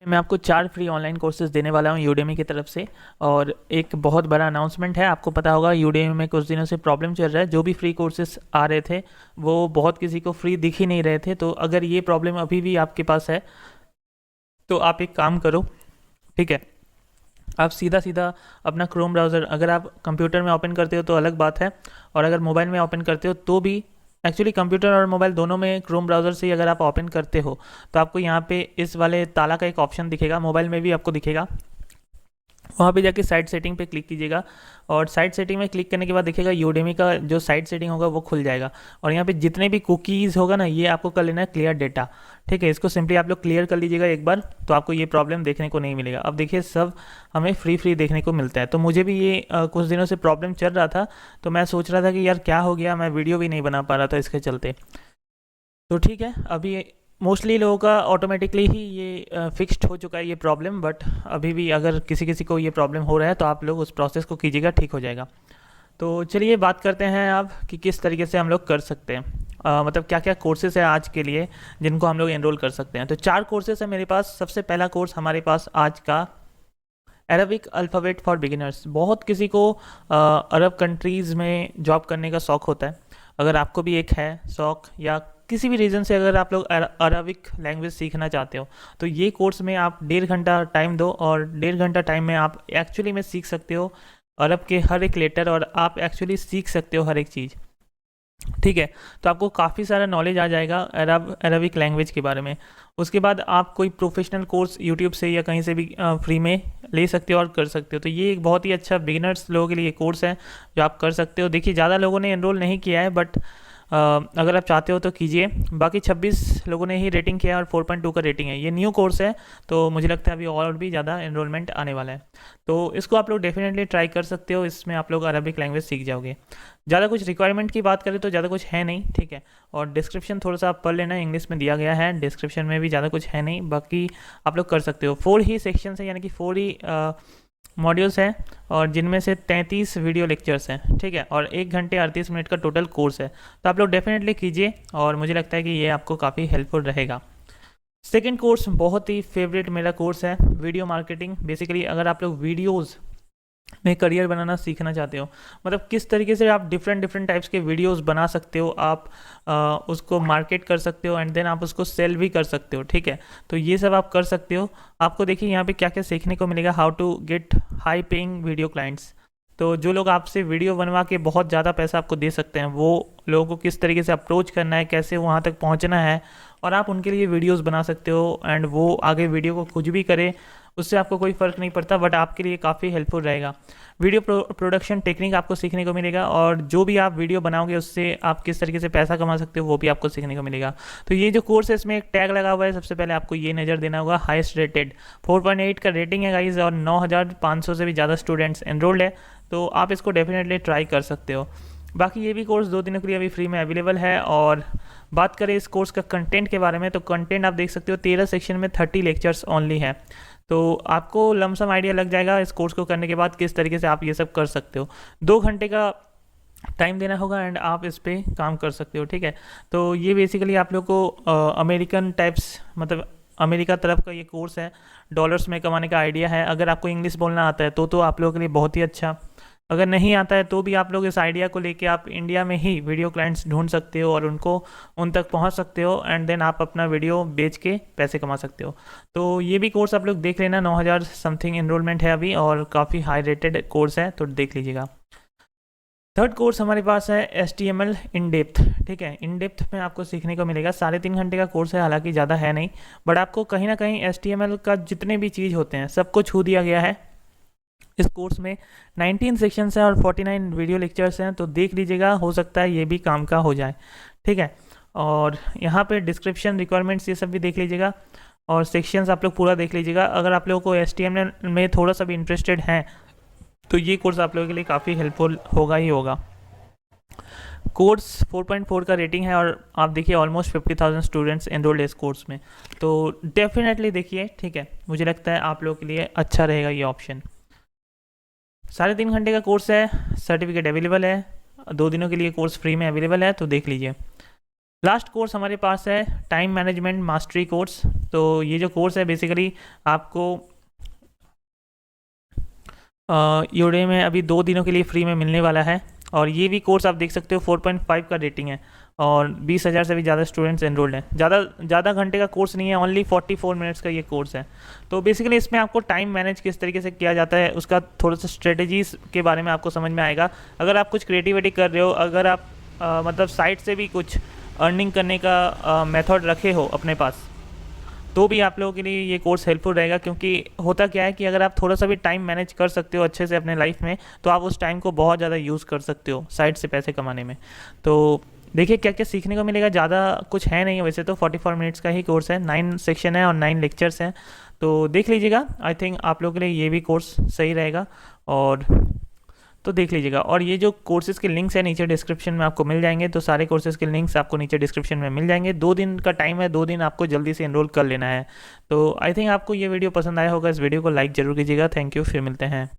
मैं आपको 4 free online courses देने वाला हूँ यूडेमी की तरफ से। और एक बहुत बड़ा अनाउंसमेंट है, आपको पता होगा यूडेमी में कुछ दिनों से प्रॉब्लम चल रहा है। जो भी फ्री कोर्सेज़ आ रहे थे वो बहुत किसी को फ्री दिख ही नहीं रहे थे। तो अगर ये प्रॉब्लम अभी भी आपके पास है तो आप एक काम करो, ठीक है। आप सीधा सीधा अपना क्रोम ब्राउज़र, अगर आप कंप्यूटर में ओपन करते हो तो अलग बात है, और अगर मोबाइल में ओपन करते हो तो भी, एक्चुअली कंप्यूटर और मोबाइल दोनों में क्रोम ब्राउज़र से ही अगर आप ओपन करते हो तो आपको यहाँ पे इस वाले ताला का एक ऑप्शन दिखेगा, मोबाइल में भी आपको दिखेगा। वहाँ पे जाके साइट सेटिंग पे क्लिक कीजिएगा, और साइट सेटिंग में क्लिक करने के बाद देखिएगा यूडेमी का जो साइट सेटिंग होगा वो खुल जाएगा। और यहाँ पे जितने भी कुकीज़ होगा ना, ये आपको कर लेना है क्लियर डेटा, ठीक है। इसको सिंपली आप लोग क्लियर कर लीजिएगा एक बार, तो आपको ये प्रॉब्लम देखने को नहीं मिलेगा। अब देखिए सब हमें फ्री देखने को मिलता है। तो मुझे भी ये कुछ दिनों से प्रॉब्लम चल रहा था, तो मैं सोच रहा था कि यार क्या हो गया, मैं वीडियो भी नहीं बना पा रहा था इसके चलते। तो ठीक है, अभी मोस्टली लोगों का ऑटोमेटिकली ही ये फिक्स्ड हो चुका है ये प्रॉब्लम, बट अभी भी अगर किसी किसी को ये प्रॉब्लम हो रहा है तो आप लोग उस प्रोसेस को कीजिएगा, ठीक हो जाएगा। तो चलिए बात करते हैं अब कि किस तरीके से हम लोग कर सकते हैं, मतलब क्या क्या कोर्सेज है आज के लिए जिनको हम लोग एनरोल कर सकते हैं। तो 4 कोर्सेज है मेरे पास। सबसे पहला कोर्स हमारे पास आज का अरबिक अल्फ़ाबेट फॉर बिगिनर्स। बहुत किसी को अरब कंट्रीज़ में जॉब करने का शौक़ होता है। अगर आपको भी एक है शौक़, या किसी भी रीज़न से अगर आप लोग अरबिक लैंग्वेज सीखना चाहते हो, तो ये कोर्स में आप 1.5 घंटा टाइम दो, और 1.5 घंटा टाइम में आप एक्चुअली में सीख सकते हो अरब के हर एक लेटर, और आप एक्चुअली सीख सकते हो हर एक चीज़, ठीक है। तो आपको काफ़ी सारा नॉलेज आ जाएगा अरबिक लैंग्वेज के बारे में। उसके बाद आप कोई प्रोफेशनल कोर्स यूट्यूब से या कहीं से भी फ्री में ले सकते हो और कर सकते हो। तो ये एक बहुत ही अच्छा बिगिनर्स लोगों के लिए कोर्स है जो आप कर सकते हो। देखिए ज़्यादा लोगों ने एनरोल नहीं किया है, बट अगर आप चाहते हो तो कीजिए। बाकी 26 लोगों ने ही रेटिंग किया है और 4.2 का रेटिंग है। ये न्यू कोर्स है, तो मुझे लगता है अभी और भी ज़्यादा एनरोलमेंट आने वाला है। तो इसको आप लोग डेफिनेटली ट्राई कर सकते हो, इसमें आप लोग अरबिक लैंग्वेज सीख जाओगे। ज़्यादा कुछ रिक्वायरमेंट की बात करें तो ज़्यादा कुछ है नहीं, ठीक है। और डिस्क्रिप्शन थोड़ा सा आप पढ़ लेना, इंग्लिश में दिया गया है, डिस्क्रिप्शन में भी ज़्यादा कुछ है नहीं। बाकी आप लोग कर सकते हो। 4 ही सेक्शन है, यानी कि 4 ही मॉड्यूल्स हैं, और जिनमें से 33 वीडियो लेक्चर्स हैं, ठीक है। और 1 घंटे 38 मिनट का टोटल कोर्स है। तो आप लोग डेफिनेटली कीजिए, और मुझे लगता है कि ये आपको काफ़ी हेल्पफुल रहेगा। सेकेंड कोर्स बहुत ही फेवरेट मेरा कोर्स है, वीडियो मार्केटिंग। बेसिकली अगर आप लोग वीडियोज़ में करियर बनाना सीखना चाहते हो, मतलब किस तरीके से आप डिफरेंट डिफरेंट टाइप्स के वीडियोस बना सकते हो, आप उसको मार्केट कर सकते हो, एंड देन आप उसको सेल भी कर सकते हो, ठीक है। तो ये सब आप कर सकते हो। आपको देखिए यहाँ पे क्या क्या सीखने को मिलेगा। How to get high paying video clients. तो जो लोग आपसे वीडियो बनवा के बहुत ज़्यादा पैसा आपको दे सकते हैं, वो लोगों को किस तरीके से अप्रोच करना है, कैसे वहाँ तक पहुँचना है, और आप उनके लिए वीडियोस बना सकते हो। एंड वो आगे वीडियो को कुछ भी करे, उससे आपको कोई फ़र्क नहीं पड़ता, बट आपके लिए काफ़ी हेल्पफुल रहेगा। वीडियो प्रोडक्शन टेक्निक आपको सीखने को मिलेगा, और जो भी आप वीडियो बनाओगे उससे आप किस तरीके से पैसा कमा सकते हो वो भी आपको सीखने को मिलेगा। तो ये जो कोर्स है इसमें एक टैग लगा हुआ है, सबसे पहले आपको ये नज़र देना होगा, हाईएस्ट रेटेड। 4.8 का रेटिंग है गाइज, और 9,500 से भी ज़्यादा स्टूडेंट्स एनरोल्ड है। तो आप इसको डेफिनेटली ट्राई कर सकते हो। बाकी ये भी कोर्स 2 दिनों के लिए अभी फ्री में अवेलेबल है। और बात करें इस कोर्स का कंटेंट के बारे में, तो कंटेंट आप देख सकते हो 13 सेक्शन में 30 लेक्चर्स ओनली है। तो आपको लमसम आइडिया लग जाएगा इस कोर्स को करने के बाद किस तरीके से आप ये सब कर सकते हो। 2 घंटे का टाइम देना होगा, एंड आप इस पर काम कर सकते हो, ठीक है। तो ये बेसिकली आप लोग को अमेरिकन टाइप्स, मतलब अमेरिका तरफ का ये कोर्स है। डॉलर्स में कमाने का आइडिया है। अगर आपको इंग्लिश बोलना आता है तो आप लोगों के लिए बहुत ही अच्छा। अगर नहीं आता है तो भी आप लोग इस आइडिया को लेके आप इंडिया में ही वीडियो क्लाइंट्स ढूंढ सकते हो, और उनको उन तक पहुंच सकते हो, एंड देन आप अपना वीडियो बेच के पैसे कमा सकते हो। तो ये भी कोर्स आप लोग देख लेना। 9,000 समथिंग एनरोलमेंट है अभी, और काफ़ी हाई रेटेड कोर्स है, तो देख लीजिएगा। थर्ड कोर्स हमारे पास है HTML इन डेप्थ, ठीक है। इन डेप्थ में आपको सीखने को मिलेगा। 3.5 घंटे का कोर्स है, हालांकि ज़्यादा है नहीं, बट आपको कहीं ना कहीं HTML का जितने भी चीज़ होते हैं सबको छू दिया गया है इस कोर्स में। 19 सेक्शंस हैं और 49 वीडियो लेक्चर्स हैं, तो देख लीजिएगा, हो सकता है ये भी काम का हो जाए, ठीक है। और यहाँ पे डिस्क्रिप्शन, रिक्वायरमेंट्स, ये सब भी देख लीजिएगा, और सेक्शंस आप लोग पूरा देख लीजिएगा। अगर आप लोगों को HTML में थोड़ा सा भी इंटरेस्टेड हैं तो ये कोर्स आप लोगों के लिए काफ़ी हेल्पफुल होगा ही होगा। कोर्स 4.4 का रेटिंग है, और आप देखिए ऑलमोस्ट 50,000 स्टूडेंट्स एनरोल्ड है इस कोर्स में। तो डेफिनेटली देखिए, ठीक है, मुझे लगता है आप लोगों के लिए अच्छा रहेगा ये ऑप्शन। 3.5 घंटे का कोर्स है, सर्टिफिकेट अवेलेबल है, 2 दिनों के लिए कोर्स फ्री में अवेलेबल है, तो देख लीजिए। लास्ट कोर्स हमारे पास है टाइम मैनेजमेंट मास्टरी कोर्स। तो ये जो कोर्स है बेसिकली आपको यूडे में अभी 2 दिनों के लिए फ्री में मिलने वाला है। और ये भी कोर्स आप देख सकते हो 4.5 का रेटिंग है और 20,000 से भी ज़्यादा स्टूडेंट्स एनरोल्ड हैं। ज़्यादा घंटे का कोर्स नहीं है, ओनली 44 मिनट्स का ये कोर्स है। तो बेसिकली इसमें आपको टाइम मैनेज किस तरीके से किया जाता है उसका थोड़ा सा स्ट्रेटजीज़ के बारे में आपको समझ में आएगा। अगर आप कुछ क्रिएटिविटी कर रहे हो, अगर आप मतलब साइड से भी कुछ अर्निंग करने का मेथड रखे हो अपने पास, तो भी आप लोगों के लिए ये कोर्स हेल्पफुल रहेगा। क्योंकि होता क्या है कि अगर आप थोड़ा सा भी टाइम मैनेज कर सकते हो अच्छे से अपने लाइफ में, तो आप उस टाइम को बहुत ज़्यादा यूज़ कर सकते हो साइड से पैसे कमाने में। तो देखिए क्या क्या सीखने को मिलेगा। ज़्यादा कुछ है नहीं वैसे तो, 44 मिनट्स का ही कोर्स है, 9 सेक्शन है और 9 लेक्चर्स हैं। तो देख लीजिएगा, आई थिंक आप लोगों के लिए ये भी कोर्स सही रहेगा। और तो देख लीजिएगा। और ये जो कोर्सेज़ के लिंक्स हैं नीचे डिस्क्रिप्शन में आपको मिल जाएंगे। तो सारे कोर्सेज़ के लिंक्स आपको नीचे डिस्क्रिप्शन में मिल जाएंगे। 2 दिन का टाइम है, 2 दिन आपको जल्दी से एनरोल कर लेना है। तो आई थिंक आपको ये वीडियो पसंद आया होगा। इस वीडियो को लाइक ज़रूर कीजिएगा। थैंक यू, फिर मिलते हैं।